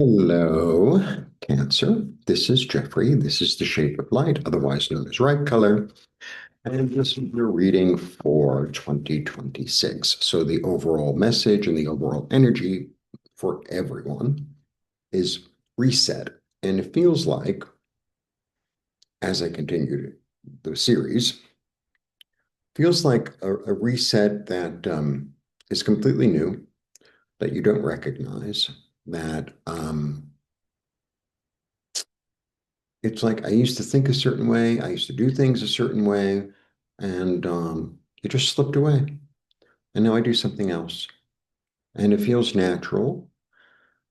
Hello, Cancer. This is Jeffrey. This is the shape of light, otherwise known as right color. And this is your reading for 2026. So the overall message and the overall energy for everyone is reset. And it feels like, as I continue the series, feels like a reset that is completely new, that you don't recognize, that it's like I used to think a certain way, I used to do things a certain way, and it just slipped away. And now I do something else. And it feels natural.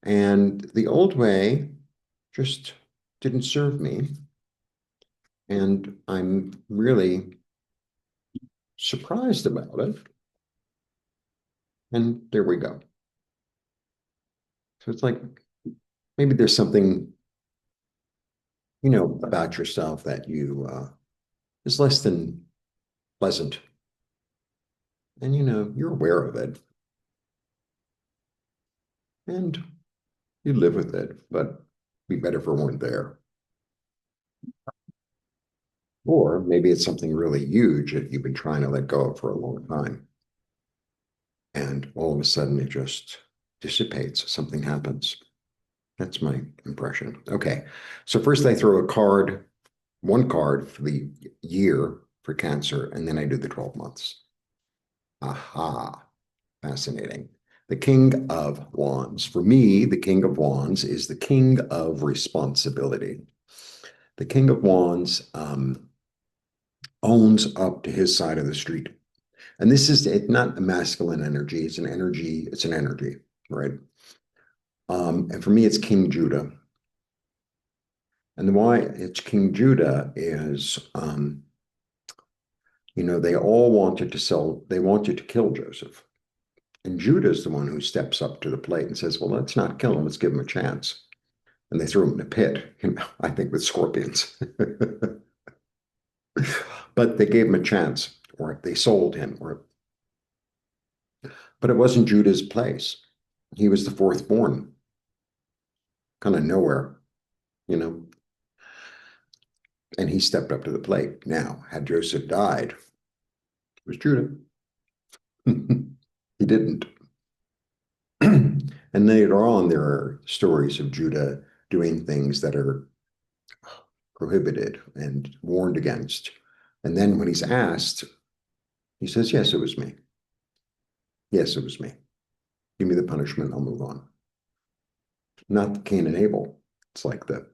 And the old way just didn't serve me. And I'm really surprised about it. And there we go. So it's like maybe there's something, about yourself that you is less than pleasant. And you're aware of it. And you live with it, but be better if it weren't there. Or maybe it's something really huge that you've been trying to let go of for a long time. And all of a sudden it just dissipates. Something happens. That's my impression. Okay. So first I throw a card, one card for the year for Cancer, and then I do the 12 months. Aha. Fascinating. The King of Wands. For me, the King of Wands is the King of responsibility. The King of Wands owns up to his side of the street. And this is not a masculine energy, it's an energy, right? And for me, it's King Judah. And the why it's King Judah is, they all they wanted to kill Joseph. And Judah is the one who steps up to the plate and says, well, let's not kill him, let's give him a chance. And they threw him in a pit, I think with scorpions. But they gave him a chance, or they sold him, but it wasn't Judah's place. He was the fourth born, kind of nowhere, you know, and he stepped up to the plate. Now, had Joseph died, it was Judah. He didn't. And later on, there are stories of Judah doing things that are prohibited and warned against. And then when he's asked, he says, yes, it was me. Yes, it was me. Give me the punishment, I'll move on. Not Cain and Abel. It's like the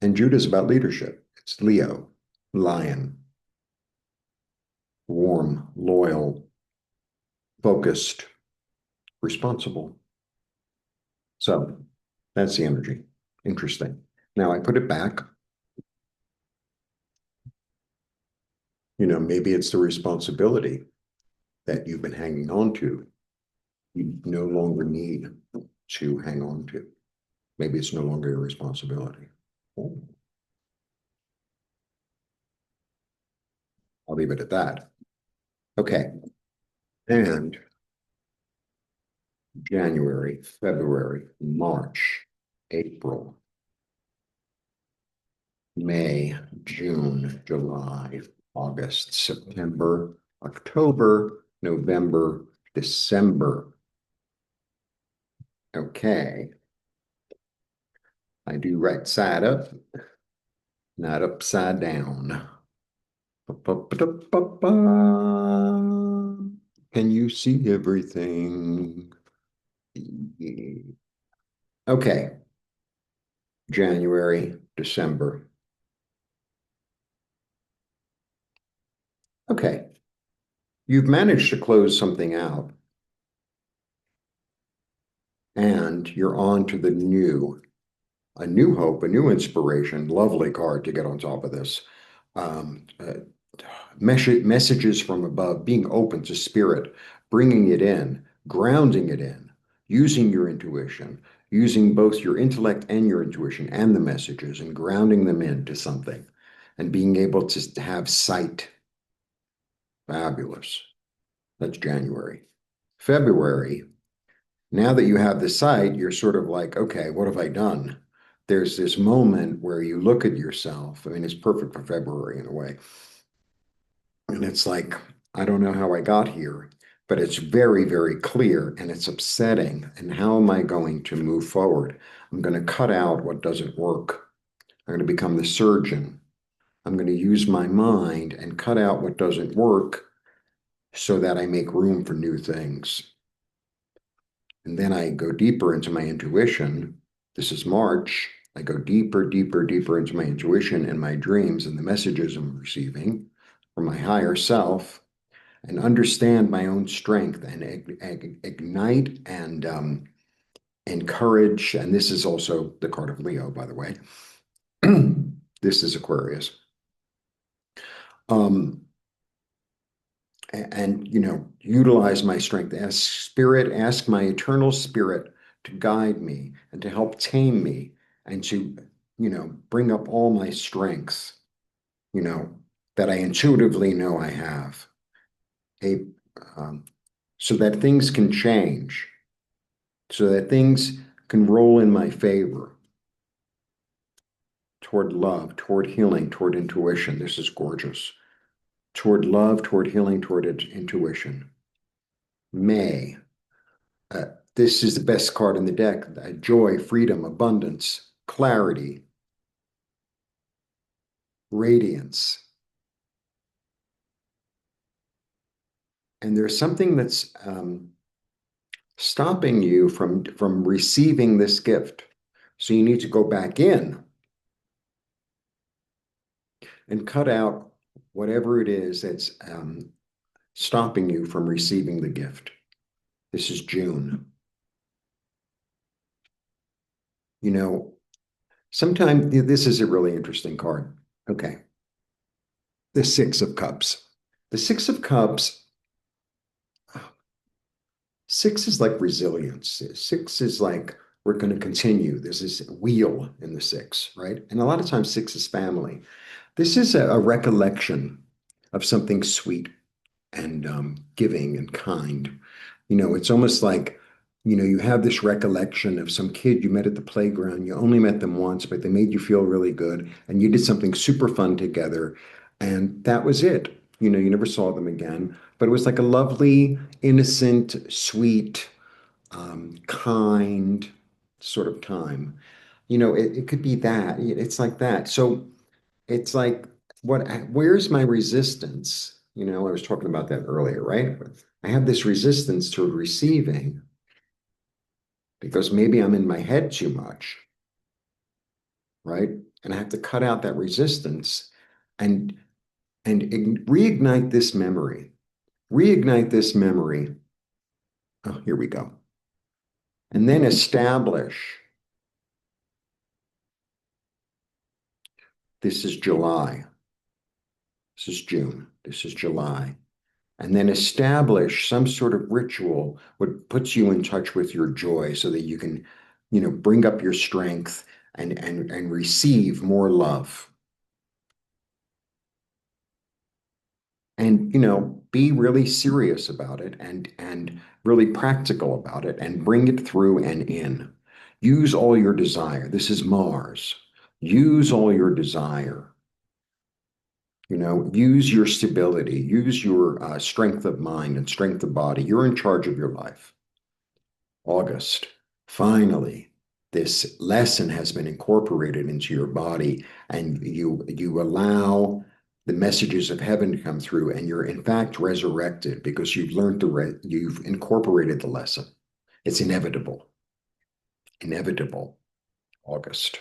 And Judah's about leadership. It's Leo, lion, warm, loyal, focused, responsible. So that's the energy. Interesting. Now I put it back. Maybe it's the responsibility that you've been hanging on to. You no longer need to hang on to. Maybe it's no longer your responsibility. Oh, I'll leave it at that. Okay. And January, February, March, April, May, June, July, August, September, October, November, December. Okay. I do right side up, not upside down. Ba-ba-ba-da-ba-ba. Can you see everything? Okay. January, December. Okay. You've managed to close something out, and you're on to the new, a new hope, a new inspiration. Lovely card to get on top of this. Um, uh, Messages from above, being open to spirit, bringing it in, grounding it in, using your intuition, using both your intellect and your intuition and the messages and grounding them into something and being able to have sight. Fabulous. That's January. February, Now that you have the sight, you're sort of like, okay, what have I done? There's this moment where you look at yourself. I mean, it's perfect for February in a way. And it's like, I don't know how I got here, but it's very, very clear and it's upsetting. And how am I going to move forward? I'm going to cut out what doesn't work. I'm going to become the surgeon. I'm going to use my mind and cut out what doesn't work so that I make room for new things. And then I go deeper into my intuition. This is March. I go deeper, deeper, deeper into my intuition and my dreams and the messages I'm receiving from my higher self and understand my own strength and ignite and encourage. And this is also the card of Leo, by the way. This is Aquarius. Um, and utilize my strength. Ask my eternal spirit to guide me and to help tame me and to bring up all my strengths you know that I intuitively know I have a um, so that things can change, so that things can roll in my favor toward love, toward healing, toward intuition. This is gorgeous. Toward love, toward healing, toward intuition. May. Uh, this is the best card in the deck. Joy, freedom, abundance, clarity, radiance. And there's something that's stopping you from receiving this gift. So you need to go back in and cut out whatever it is that's stopping you from receiving the gift. This is June. Sometimes this is a really interesting card. Okay. The Six of Cups. The Six of Cups, six is like resilience. Six is like we're going to continue. There's this wheel in the six, right? And a lot of times six is family. This is a recollection of something sweet and giving and kind. It's almost like, you have this recollection of some kid you met at the playground. You only met them once, but they made you feel really good. And you did something super fun together. And that was it. You never saw them again. But it was like a lovely, innocent, sweet, kind sort of time. It could be that. It's like that. So it's like, where's my resistance? I was talking about that earlier, right? I have this resistance toward receiving because maybe I'm in my head too much, right? And I have to cut out that resistance and reignite this memory. Reignite this memory. Oh, here we go. And then establish. This is July. This is June. This is July. And then establish some sort of ritual what puts you in touch with your joy so that you can, bring up your strength and receive more love. And, be really serious about it and really practical about it and bring it through and in. Use all your desire. This is Mars. Use all your desire. Use your stability, use your strength of mind and strength of body. You're in charge of your life. August, finally, this lesson has been incorporated into your body, and you allow the messages of heaven to come through, and you're in fact resurrected because you've learned you've incorporated the lesson. It's inevitable. Inevitable. August.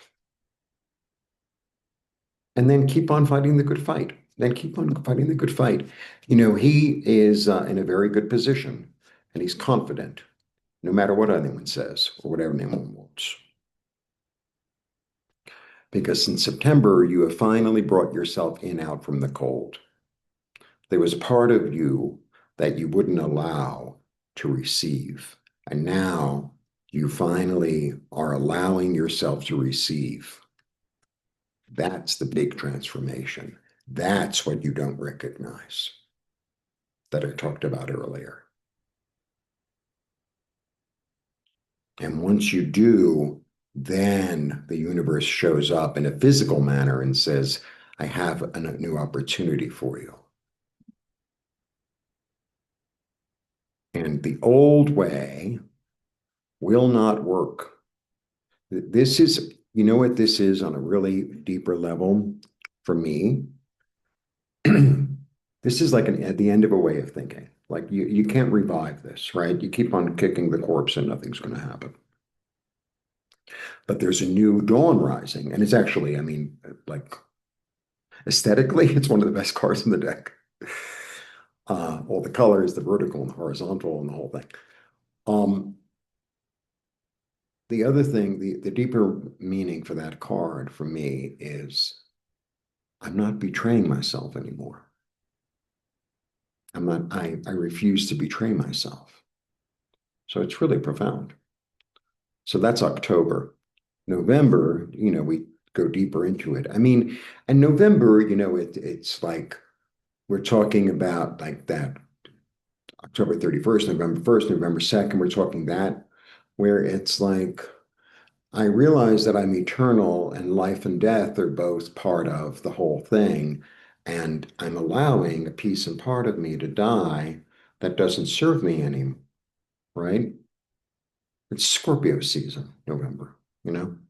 And then keep on fighting the good fight. Then keep on fighting the good fight. He is in a very good position and he's confident, no matter what anyone says or whatever anyone wants. Because in September, you have finally brought yourself in out from the cold. There was part of you that you wouldn't allow to receive. And now you finally are allowing yourself to receive. That's the big transformation. That's what you don't recognize that I talked about earlier. And once you do, then the universe shows up in a physical manner and says, I have a new opportunity for you. And the old way will not work. This is, you know what this is on a really deeper level for me? This is like at the end of a way of thinking. Like you can't revive this, right? You keep on kicking the corpse and nothing's going to happen. But there's a new dawn rising. And it's actually, I mean, like aesthetically, it's one of the best cards in the deck. All the colors, the vertical and the horizontal and the whole thing. Um, the other thing, the deeper meaning for that card for me is I'm not betraying myself anymore. I refuse to betray myself. So it's really profound. So that's October. November, we go deeper into it. I mean, and November, it's like we're talking about like that October 31st, November 1st, November 2nd, we're talking that where it's like I realize that I'm eternal and life and death are both part of the whole thing. And I'm allowing a piece and part of me to die that doesn't serve me anymore, right? It's Scorpio season, November.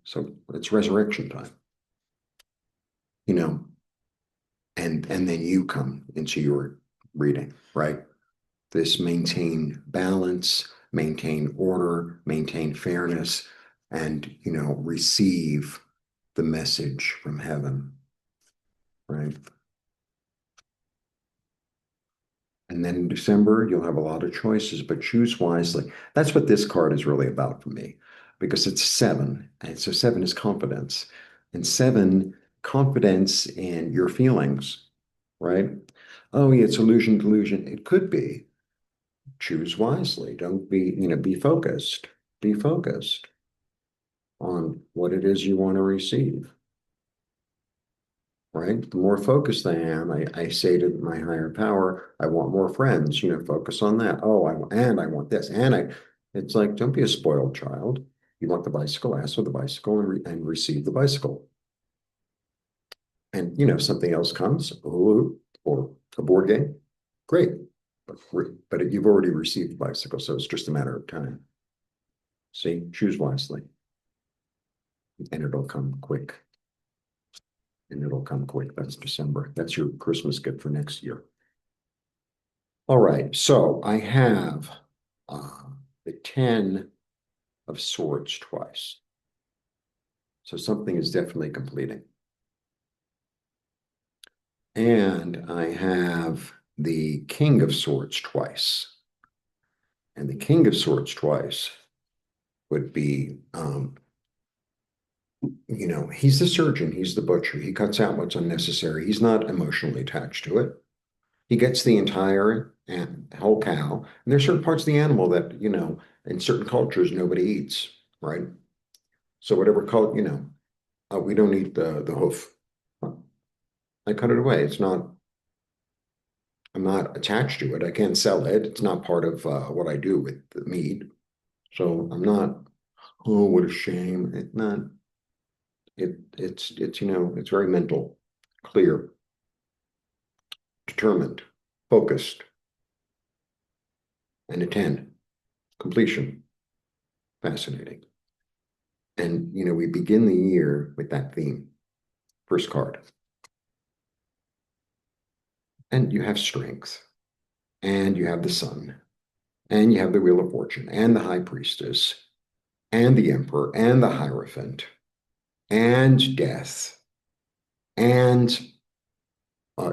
So it's resurrection time, you know, and then you come into your reading, right? This maintain balance, maintain order, maintain fairness, and receive the message from heaven, right? And then in December, you'll have a lot of choices, but choose wisely. That's what this card is really about for me, because it's seven. And so seven is confidence. And seven, confidence in your feelings, right? Oh, yeah, it's illusion, delusion. It could be. Choose wisely. Don't be focused. Be focused on what it is you want to receive, right? The more focused I am, I say to my higher power, I want more friends, focus on that. Oh, I want this. It's like, don't be a spoiled child. You want the bicycle, ask for the bicycle and receive the bicycle. And, something else comes, ooh, or a board game, great. But you've already received the bicycle, so it's just a matter of time. See, choose wisely, and it'll come quick. And it'll come quick. That's December. That's your Christmas gift for next year. All right, so I have the 10 of swords twice. So something is definitely completing. And I have the king of swords twice. And the king of swords twice would be, he's the surgeon, he's the butcher. He cuts out what's unnecessary. He's not emotionally attached to it. He gets the entire whole cow. And there's certain parts of the animal that, in certain cultures, nobody eats, right? So whatever we don't eat the hoof. I cut it away. I'm not attached to it. I can't sell it. It's not part of what I do with the meat. So I'm not, oh, what a shame. It's not, it's very mental, clear, determined, focused, and a 10, completion. Fascinating. And, we begin the year with that theme. First card. And you have strength, and you have the sun, and you have the Wheel of Fortune, and the High Priestess, and the Emperor, and the Hierophant, and death, and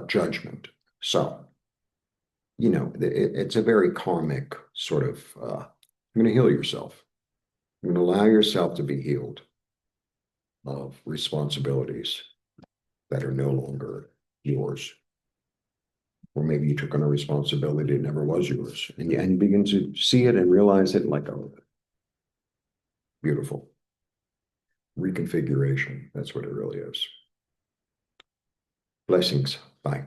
judgment. So, it's a very karmic sort of, you're going to heal yourself. You're going to allow yourself to be healed of responsibilities that are no longer yours. Or maybe you took on a responsibility that never was yours. And you begin to see it and realize it like, oh, beautiful. Reconfiguration. That's what it really is. Blessings. Bye.